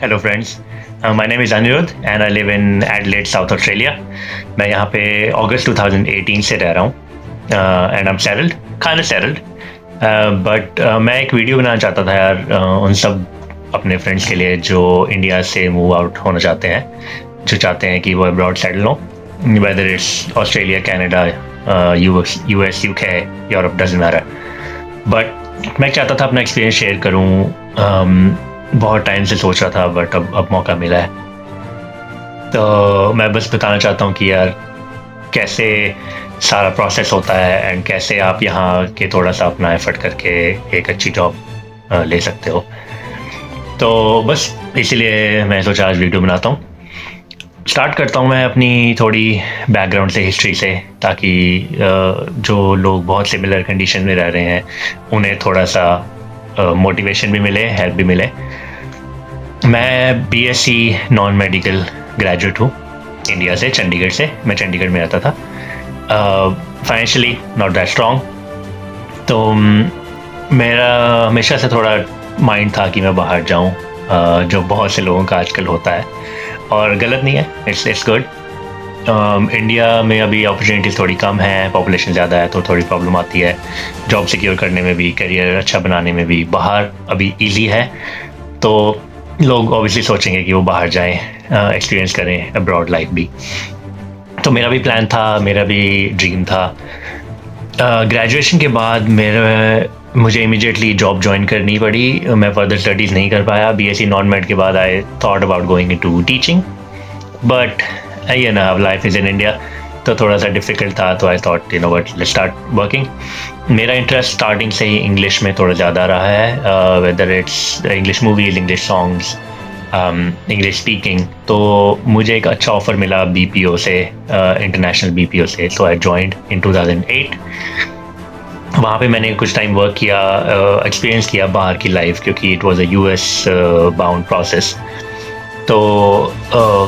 Hello friends, my name is Aniruddh and I live in Adelaide South Australia. मैं यहाँ पे अगस्त 2018 से रह रहा हूँ and I am settled, kind of settled. But मैं एक वीडियो बनाना चाहता था यार, उन सब अपने फ्रेंड्स के लिए जो इंडिया से मूव आउट होना चाहते हैं, जो चाहते हैं कि वो अब्रॉड सेटल हो, whether it's Australia, Canada, US, UK, Europe, doesn't matter. But मैं चाहता था अपना एक्सपीरियंस शेयर करूँ। बहुत टाइम से सोच रहा था बट अब मौका मिला है, तो मैं बस बताना चाहता हूँ कि यार कैसे सारा प्रोसेस होता है एंड कैसे आप यहाँ के थोड़ा सा अपना एफर्ट करके एक अच्छी जॉब ले सकते हो। तो बस इसीलिए मैं सोचा आज वीडियो बनाता हूँ। स्टार्ट करता हूँ मैं अपनी थोड़ी बैकग्राउंड से, हिस्ट्री से, ताकि जो लोग बहुत सिमिलर कंडीशन में रह रहे हैं उन्हें थोड़ा सा मोटिवेशन भी मिले, हेल्प भी मिले। मैं बीएससी नॉन मेडिकल ग्रेजुएट हूँ इंडिया से, चंडीगढ़ से। मैं चंडीगढ़ में रहता था। फाइनेंशियली नॉट दैट स्ट्रॉन्ग, तो मेरा हमेशा से थोड़ा माइंड था कि मैं बाहर जाऊँ, जो बहुत से लोगों का आजकल होता है और गलत नहीं है, इट्स गुड। इंडिया में अभी अपॉर्चुनिटीज़ थोड़ी कम है, पॉपुलेशन ज़्यादा है, तो थोड़ी प्रॉब्लम आती है जॉब सिक्योर करने में भी, करियर अच्छा बनाने में भी। बाहर अभी इजी है, तो लोग ऑब्वियसली सोचेंगे कि वो बाहर जाएं, एक्सपीरियंस करें अब्रॉड लाइफ भी। तो मेरा भी प्लान था, मेरा भी ड्रीम था। ग्रेजुएशन के बाद मुझे इमीडिएटली जॉब ज्वाइन करनी पड़ी। मैं फर्दर स्टडीज़ नहीं कर पाया। बीएससी नॉन मेड के बाद I thought about going into teaching, but ये ना, अब लाइफ इज़ इन इंडिया, तो थोड़ा सा डिफ़िकल्ट था। तो I thought what, let's start working. मेरा इंटरेस्ट स्टार्टिंग से ही इंग्लिश में थोड़ा ज़्यादा रहा है, whether it's English movies, English songs, English speaking. तो मुझे एक अच्छा ऑफ़र मिला बीपीओ से, इंटरनेशनल बीपीओ से, सो आई जॉइंड इन 2008। वहाँ पे मैंने कुछ टाइम वर्क किया, एक्सपीरियंस किया बाहर की लाइफ, क्योंकि it was a US bound process. तो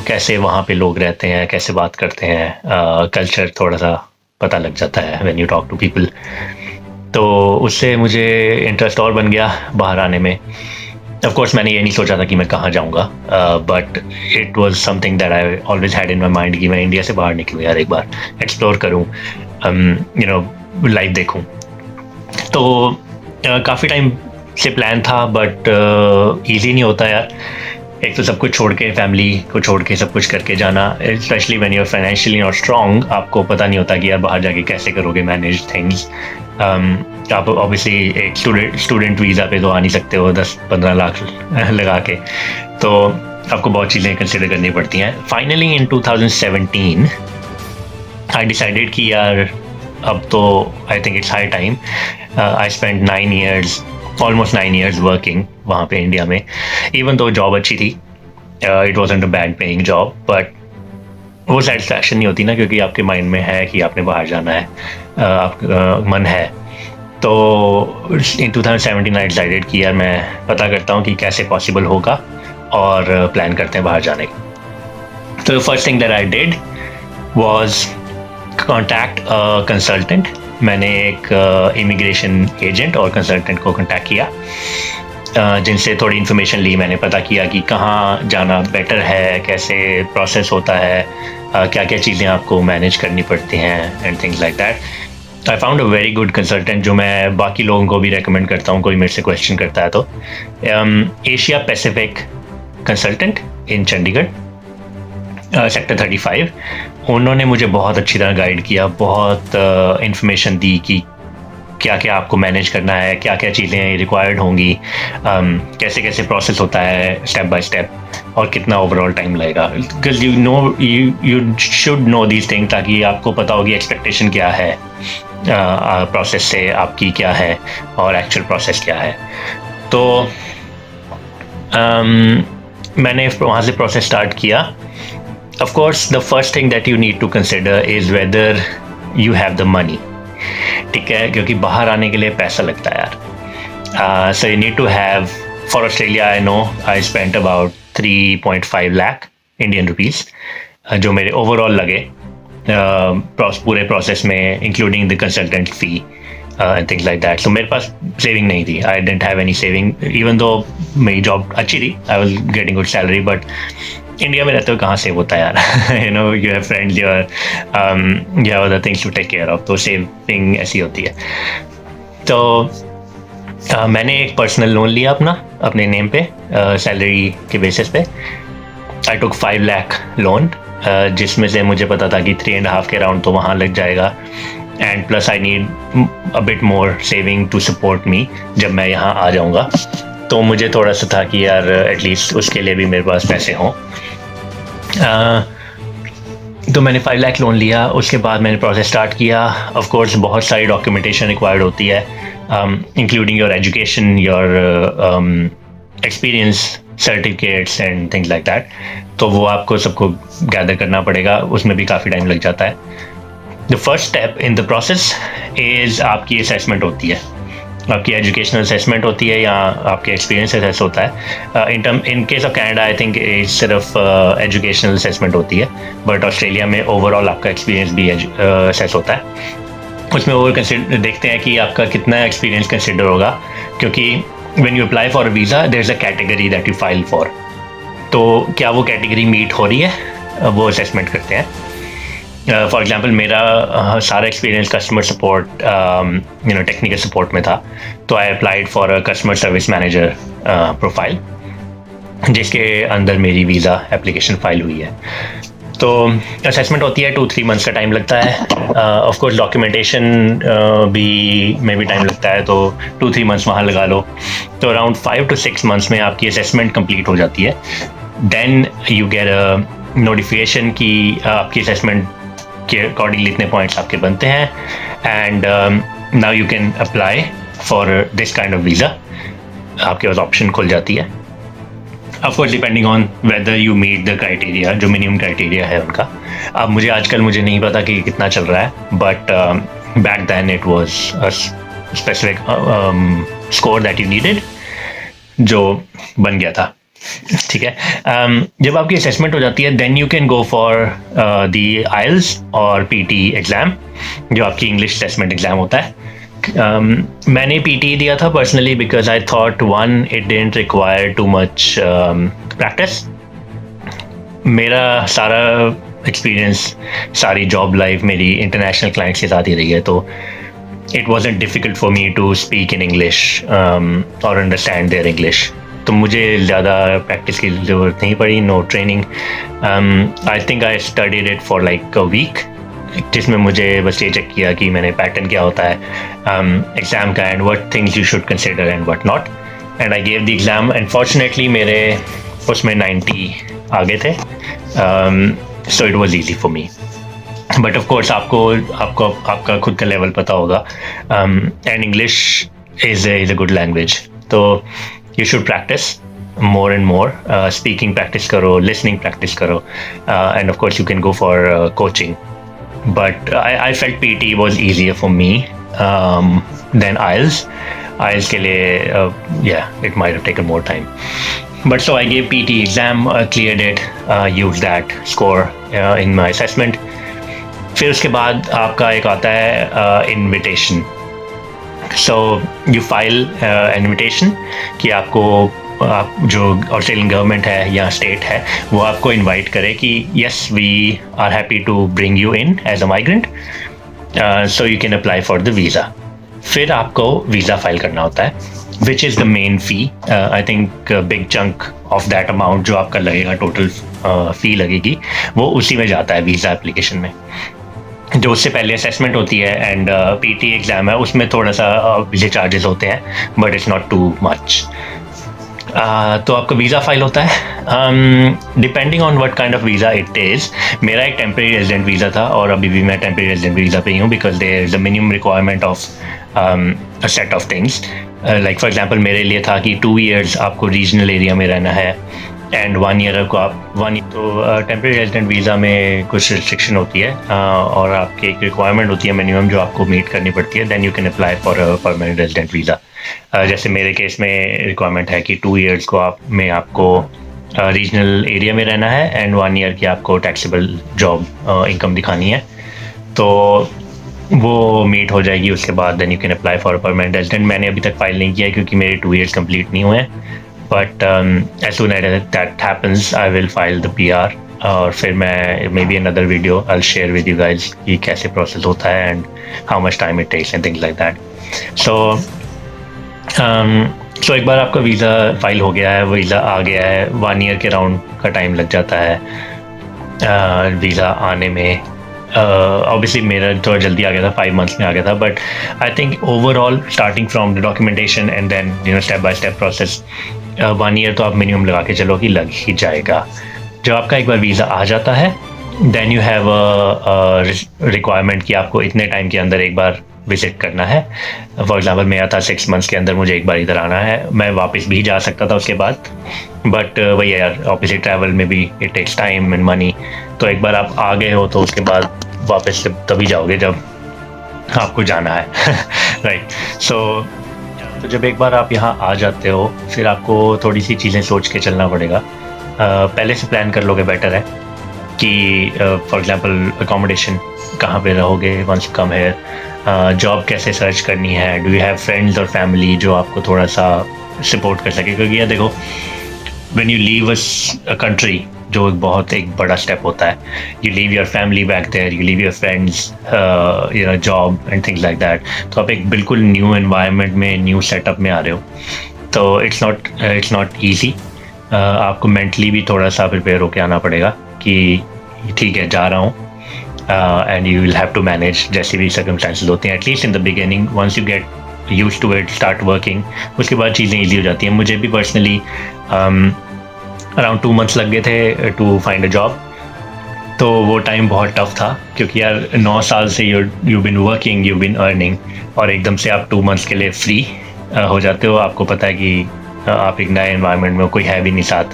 कैसे वहाँ पे लोग रहते हैं, कैसे बात करते हैं, कल्चर थोड़ा सा पता लग जाता है when you talk to people. तो उससे मुझे इंटरेस्ट और बन गया बाहर आने में। ऑफ कोर्स मैंने ये नहीं सोचा था कि मैं कहाँ जाऊँगा, but it was something that I always had in my mind कि मैं इंडिया से बाहर निकलूँ यार, एक बार एक्सप्लोर करूँ, लाइफ देखूँ। तो काफ़ी टाइम से प्लान था, बट ईजी नहीं होता यार। एक तो सब कुछ छोड़ के, फैमिली को छोड़ के सब कुछ करके जाना, specially when you are financially not strong, आपको पता नहीं होता कि यार बाहर जाके कैसे करोगे मैनेज थिंग्स। आप ऑब्वियसली एक स्टूडेंट वीज़ा पे तो आ नहीं सकते हो 10-15 लाख लगा के, तो आपको बहुत चीज़ें कंसिडर करनी पड़ती हैं। फाइनली इन 2017 आई डिसाइडेड कि यार अब तो I think it's high time. I spend 9 years, almost 9 years working वहाँ पे इंडिया में। इवन तो जॉब अच्छी थी, it wasn't a bad paying job, but वो सेटिस्फैक्शन नहीं होती ना, क्योंकि आपके माइंड में है कि आपने बाहर जाना है, आपका मन है। तो इन 2017 आई डिसाइडेड कि यार मैं पता करता हूँ कि कैसे पॉसिबल होगा, और प्लान करते हैं बाहर जाने का। तो first thing that I did was contact a consultant. मैंने एक इमिग्रेशन एजेंट और कंसल्टेंट को कॉन्टैक्ट किया, जिनसे थोड़ी इन्फॉर्मेशन ली। मैंने पता किया कि कहाँ जाना बेटर है, कैसे प्रोसेस होता है, क्या क्या चीज़ें आपको मैनेज करनी पड़ती हैं and things like that. I found a very good consultant, जो मैं बाकी लोगों को भी रेकमेंड करता हूँ, कोई मेरे से क्वेश्चन करता है तो। एशिया पैसिफिक कंसल्टेंट इन चंडीगढ़, सेक्टर 35। उन्होंने मुझे बहुत अच्छी तरह गाइड किया, बहुत इन्फॉर्मेशन दी कि क्या क्या आपको मैनेज करना है, क्या क्या चीज़ें रिक्वायर्ड होंगी, कैसे कैसे प्रोसेस होता है स्टेप बाय स्टेप, और कितना ओवरऑल टाइम लगेगा। Because you should know these thing, ताकि आपको पता होगी एक्सपेक्टेशन क्या है प्रोसेस से, आपकी क्या है और एक्चुअल प्रोसेस क्या है। तो मैंने वहाँ से प्रोसेस स्टार्ट किया। Of course, the first thing that you need to consider is whether you have the money. ठीक है, क्योंकि बाहर आने के लिए पैसा लगता है यार। So you need to have, for Australia I know I spent about 3.5 lakh Indian rupees, जो मेरे ओवरऑल लगे पूरे प्रोसेस में, including the consultant fee and things like that. So मेरे पास सेविंग नहीं थी. I didn't have any saving even though मेरी जॉब अच्छी थी. I was getting good salary, but India में रहते हो कहाँ सेव होता है यार. You know you have friends, you have other things to take care of. तो सेविंग ऐसी होती है. तो मैंने एक पर्सनल लोन लिया अपने नेम पे सैलरी के बेसिस पे. आई टुक 5 लाख लोन, जिसमें से मुझे पता था कि 3.5 के राउंड तो वहाँ लग जाएगा. And plus I need a bit more saving to support me जब मैं यहाँ आ जाऊँगा. तो मुझे थोड़ा सा था कि यार एटलीस्ट उसके लिए भी मेरे पास पैसे हों. तो मैंने 5 लाख लोन लिया. उसके बाद मैंने प्रोसेस स्टार्ट किया. ऑफ कोर्स बहुत सारी डॉक्यूमेंटेशन रिक्वायर्ड होती है, including your education, your experience certificates and things like that. तो वो आपको सबको गैदर करना पड़ेगा. उसमें भी काफ़ी टाइम लग जाता है. The first step in the process is आपकी असेसमेंट होती है. आपकी एजुकेशनल असेसमेंट होती है या आपके एक्सपीरियंस असेस होता है. In case of Canada I think सिर्फ एजुकेशनल असेसमेंट होती है, बट ऑस्ट्रेलिया में ओवरऑल आपका एक्सपीरियंस भी असेस होता है. उसमें वो देखते हैं कि आपका कितना एक्सपीरियंस कंसिडर होगा, क्योंकि when you apply for a visa there is a category that you file for. तो क्या वो कैटेगरी मीट हो रही है, वो असेसमेंट करते हैं. फॉर एग्जांपल मेरा सारा experience customer support technical support में था. तो I applied for a customer service manager profile, जिसके अंदर मेरी वीज़ा एप्लीकेशन फाइल हुई है. तो असेसमेंट होती है, 2-3 मंथ्स का टाइम लगता है. ऑफ कोर्स डॉक्यूमेंटेशन में भी टाइम लगता है, तो 2-3 मंथ्स वहाँ लगा लो. तो अराउंड 5 to 6 मंथ्स में आपकी असेसमेंट कंप्लीट हो जाती है. Then you get a notification कि आपकी असेसमेंट के अकॉर्डिंगली इतने पॉइंट्स आपके बनते हैं, and now you can apply for this kind of visa. आपके पास ऑप्शन खुल जाती है. Of course depending on whether you meet the criteria, जो मिनिमम क्राइटेरिया है उनका. अब मुझे नहीं पता कि कितना चल रहा है, but back then it was a specific score that you needed, जो बन गया था. ठीक है. जब आपकी असेसमेंट हो जाती है, then you can go for the IELTS और पीटी एग्ज़ाम, जो आपकी इंग्लिश असेसमेंट एग्ज़ाम होता है. मैंने पीटी दिया था personally because I thought one it didn't require too much practice. मेरा सारा एक्सपीरियंस, सारी जॉब लाइफ मेरी इंटरनेशनल क्लाइंट्स के साथ ही रही है. तो it wasn't difficult for me to speak in English or understand their English. तो मुझे ज़्यादा प्रैक्टिस की ज़रूरत नहीं पड़ी, no training. I think I studied it for like a week, जिसमें मुझे बस ये चेक किया कि मैंने पैटर्न क्या होता है एग्ज़ाम का, and what things you should consider and what not. And I gave the exam. Unfortunately मेरे उसमें 90 आ गए थे. So it was easy for me. But of course आपका खुद का लेवल पता होगा. And English is a good language, तो you should practice more and more. Speaking practice karo, listening practice karo, and of course you can go for coaching. But I felt PT was easier for me than IELTS. IELTS ke liye, yeah, it might have taken more time. But so I gave PT exam, cleared it, used that score in my assessment. फिर उसके बाद आपका एक आता है invitation. So you file invitation कि आप जो ऑस्ट्रेलियन गवर्नमेंट है या स्टेट है वो आपको इनवाइट करे कि yes we are happy to bring you in as a migrant, so you can apply for the visa. फिर आपको वीज़ा फाइल करना होता है, which is the main fee. I think big chunk of that amount जो आपका लगेगा, total फ़ी लगेगी, वो उसी में जाता है वीज़ा एप्लीकेशन में. जो उससे पहले असेसमेंट होती है एंड पीटी एग्ज़ाम है, उसमें थोड़ा सा वीज़ा चार्जेस होते हैं, but it's not too much. तो आपका वीज़ा फाइल होता है depending on what kind of visa it is. मेरा एक टेम्परेरी रेजिडेंट वीज़ा था और अभी भी मैं टेम्परेरी रेजिडेंट वीज़ा पे ही हूँ, because there is a minimum requirement of a set of things. Like for example मेरे लिए था कि 2 years आपको रीजनल एरिया में रहना है एंड 1 year को आप तो टेम्परेरी रेजिडेंट वीज़ा में कुछ रिस्ट्रिक्शन होती है और आपकी एक रिक्वायरमेंट होती है मिनिमम जो आपको मीट करनी पड़ती है. Then you can apply for a permanent resident visa. जैसे मेरे केस में रिक्वायरमेंट है कि 2 years को आपको रीजनल एरिया में रहना है एंड 1 year की आपको टैक्सेबल जॉब इनकम दिखानी है. तो वो मीट हो जाएगी, उसके बाद then you can apply for permanent resident. मैंने अभी तक फाइल नहीं किया क्योंकि मेरे 2 years कंप्लीट नहीं हुए हैं, but as soon as that happens I will file the PR, और फिर मैं may be another video I will share with you guys कि कैसे प्रोसेस होता है and how much time it takes and things like that. So एक बार आपका वीज़ा फाइल हो गया है, वीज़ा आ गया है, 1 year के राउंड का टाइम लग जाता है वीज़ा आने में। ऑब्वियसली मेरा थोड़ा जल्दी आ गया था, 5 months में आ गया था, but I think overall starting from the documentation and then step by step process 1 year तो आप मिनिमम लगा के चलो कि लग ही जाएगा। जब आपका एक बार वीज़ा आ जाता है देन यू हैव रिक्वायरमेंट कि आपको इतने टाइम के अंदर एक बार विजिट करना है। फॉर एग्जांपल मेरा था 6 months के अंदर मुझे एक बार इधर आना है। मैं वापस भी जा सकता था उसके बाद, बट वही यार ऑब्वियसली ट्रैवल में भी it takes time and money. तो एक बार आप आ गए हो तो उसके बाद वापस से तभी जाओगे जब आपको जाना है राइट। सो तो जब एक बार आप यहाँ आ जाते हो फिर आपको थोड़ी सी चीज़ें सोच के चलना पड़ेगा। पहले से प्लान कर लोगे बेटर है कि फॉर एग्जांपल अकोमोडेशन कहाँ पे रहोगे वंस कम है, जॉब कैसे सर्च करनी है, डू यू हैव फ्रेंड्स और फैमिली जो आपको थोड़ा सा सपोर्ट कर सके। क्योंकि ये देखो when you leave a country, जो एक बड़ा स्टेप होता है, you leave your family back there, you leave your friends, job and things like that. तो आप एक बिल्कुल न्यू एनवायरनमेंट में, न्यू सेटअप में आ रहे हो, तो इट्स नॉट ईजी। आपको मेंटली भी थोड़ा सा प्रिपेयर होकर आना पड़ेगा कि ठीक है जा रहा हूँ, and you will have to manage जैसी भी सर्कमस्टांसेस होती हैं। At least in the beginning once you get used to it, start working, उसके बाद चीज़ें ईजी हो जाती हैं। मुझे भी पर्सनली अराउंड 2 months लग गए थे टू फाइंड अ जॉब। तो वो टाइम बहुत टफ था क्योंकि यार 9 साल से you been working, you been earning, और एकदम से आप 2 months के लिए फ्री हो जाते हो। आपको पता है कि आप एक नए एनवायरनमेंट में, कोई है भी नहीं साथ,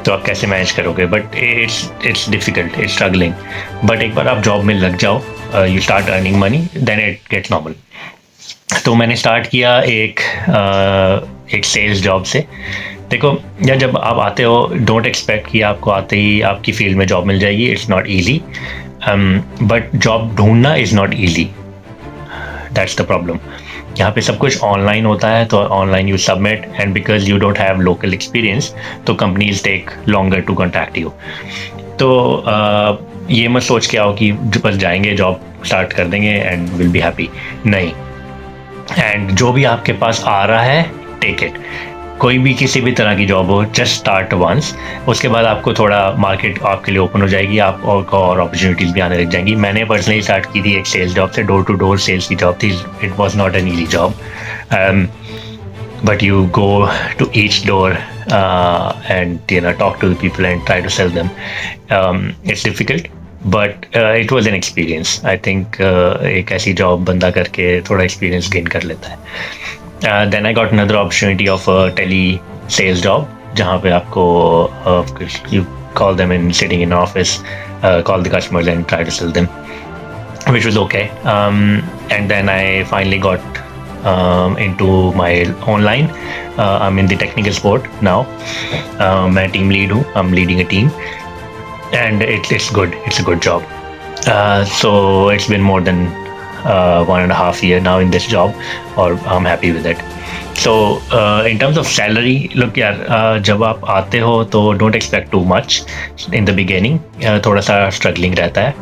तो आप कैसे मैनेज करोगे। But it's difficult, it's struggling. But एक बार आप जॉब में लग जाओ, you start earning money, then it gets normal. तो मैंने स्टार्ट किया एक सेल्स जॉब से। देखो यार जब आप आते हो डोंट एक्सपेक्ट कि आपको आते ही आपकी फील्ड में जॉब मिल जाएगी। It's not easy, but job ढूंढना is not easy, that's the problem. यहाँ पे सब कुछ ऑनलाइन होता है, तो online you submit, and because you don't have local experience तो companies take longer to contact you. तो ये मत सोच के आओ कि बस जाएंगे जॉब स्टार्ट कर देंगे एंड विल बी हैप्पी, नहीं। एंड जो भी आपके पास आ रहा है टेक इट, कोई भी किसी भी तरह की जॉब हो, जस्ट स्टार्ट वंस। उसके बाद आपको थोड़ा मार्केट आपके लिए ओपन हो जाएगी, आप और अपॉर्चुनिटीज़ भी आने लग जाएंगी। मैंने पर्सनली स्टार्ट की थी एक सेल्स जॉब से, डोर टू डोर सेल्स की जॉब थी। It was not an easy job, but you go to each door and talk to the people and try to sell them. It's difficult but it was an experience. I think एक ऐसी job बंदा करके थोड़ा experience gain कर लेता है। Then I got another opportunity of a tele sales job, जहाँ पे आपको you call them in sitting in office, call the customers and try to sell them, which was okay. And then I finally got into my online. I'm in the technical support now. मैं team lead हूँ, I'm leading a team, and it's good. It's a good job. So it's been more than 1.5 years now in this job, or I'm happy with it. So in terms of salary, look यार जब आप आते हो तो don't expect too much in the beginning. थोड़ा सा struggling रहता है।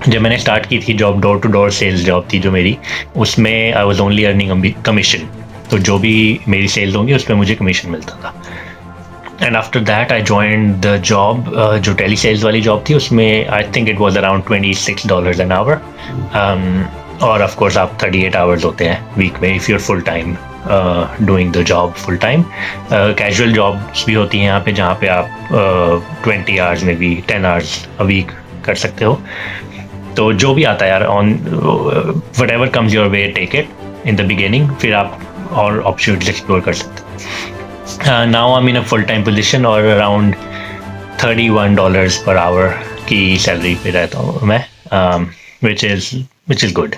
जब मैंने स्टार्ट की थी job, door to door sales job थी जो मेरी, उसमें I was only earning commission. तो जो भी मेरी सेल्स होंगी उस पर मुझे कमीशन मिलता था। And after that I joined the job, जो टेली सेल्स वाली जॉब थी उसमें I think it was around $26 an hour. और ऑफ कोर्स आप 38 आवर्स होते हैं वीक में if you're full time doing the job full time. Casual jobs भी होती हैं यहाँ पे जहाँ पे आप 20 आवर्स में भी 10 आवर्स अ वीक कर सकते हो। तो जो भी आता है यार, on whatever comes your way take it in the beginning, फिर आप और अपॉर्चुनिटीज एक्सप्लोर कर सकते हैं। Now I am in a full time position और अराउंड $31 पर आवर की सैलरी पे रहता हूँ मैं, which is good,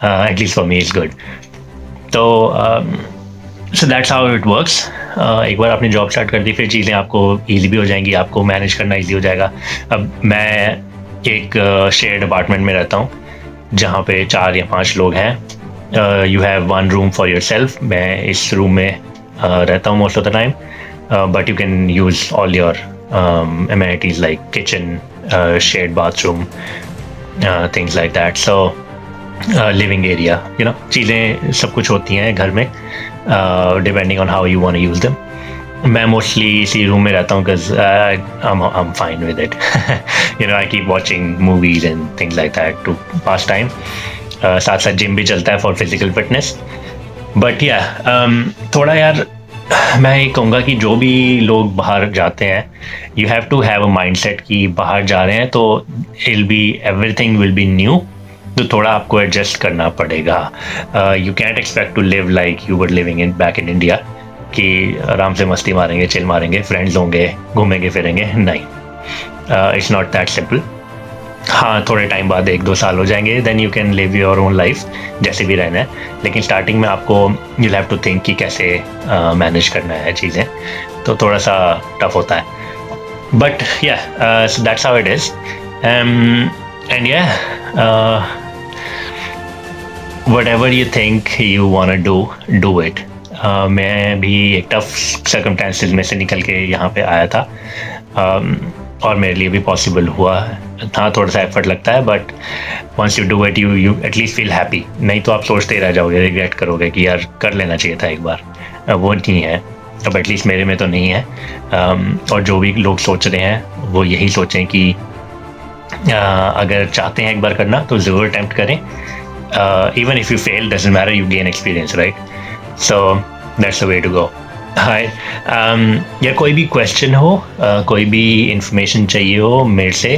at least for me it's good. तो so that's how it works. एक बार आपने जॉब स्टार्ट कर दी फिर चीज़ें आपको ईजी भी हो जाएंगी, आपको मैनेज करना ईजी हो जाएगा। अब मैं एक शेयर्ड अपार्टमेंट में रहता हूँ, जहाँ पे 4 या 5 लोग हैं। You have one room for yourself. मैं इस रूम में रहता हूँ most of the time, but you can use all your amenities like kitchen, shared bathroom, things like that. So living area, you know, चीज़ें सब कुछ होती हैं घर में, depending on how you want to use them. मैं mostly इसी room में रहता हूँ because I am fine with it. You no, I keep watching movies and things like that to pass time. साथ साथ जिम भी चलता है फॉर फिजिकल फिटनेस। बट या थोड़ा यार मैं ये कहूँगा कि जो भी लोग बाहर जाते हैं, you have to have a mindset कि बाहर जा रहे हैं तो एवरीथिंग विल बी न्यू, तो थोड़ा आपको एडजस्ट करना पड़ेगा। You can't expect to live like you were living in back in India, कि आराम से मस्ती मारेंगे, चिल मारेंगे, फ्रेंड्स होंगे, घूमेंगे फिरेंगे। नहीं, इट्स नॉट दैट सिंपल। हाँ, थोड़े टाइम बाद 1-2 साल हो जाएंगे, then you can live your own life जैसे भी रहना है। लेकिन स्टार्टिंग में आपको यू हैव टू थिंक कि कैसे मैनेज करना है चीज़ें, तो थोड़ा सा टफ होता है। बट या that's how it is. And या whatever you think you wanna do it. मैं भी एक टफ सर्कमस्टेंसेस में से निकल के यहाँ पे आया था, और मेरे लिए भी पॉसिबल हुआ था। थोड़ा सा एफर्ट लगता है, but once you do it you at least feel happy. नहीं तो आप सोचते ही रह जाओगे, रिग्रेट करोगे कि यार कर लेना चाहिए था एक बार। वो नहीं है, अब एटलीस्ट मेरे में तो नहीं है। और जो भी लोग सोच रहे हैं वो यही सोचें कि अगर चाहते हैं एक बार करना तो ज़रूर अटेम्प्ट करें। Even if you fail, doesn't matter, you gain experience, right? So that's the way to go. Hi, या कोई भी क्वेश्चन हो, कोई भी इंफॉर्मेशन चाहिए हो मेरे से,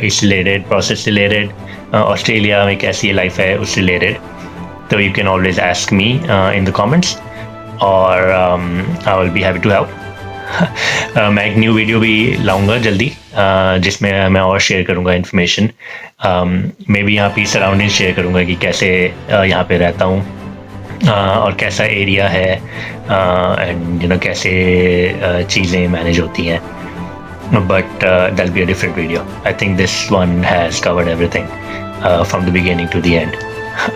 इस रिलेटेड, प्रोसेस रिलेटेड, ऑस्ट्रेलिया में कैसी लाइफ है उस रिलेटेड, तो you can always ask me in the comments, और I will be happy to help. मैं एक न्यू वीडियो भी लाऊंगा जल्दी, जिसमें मैं और शेयर करूंगा इन्फॉर्मेशन। मैं भी यहाँ पे सराउंडिंग शेयर करूंगा कि कैसे यहाँ पे रहता हूँ, और कैसा एरिया है, एंड यू नो कैसे चीज़ें मैनेज होती हैं। But that be a different video. I think this one has covered everything from the beginning to the end.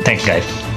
Thanks guys.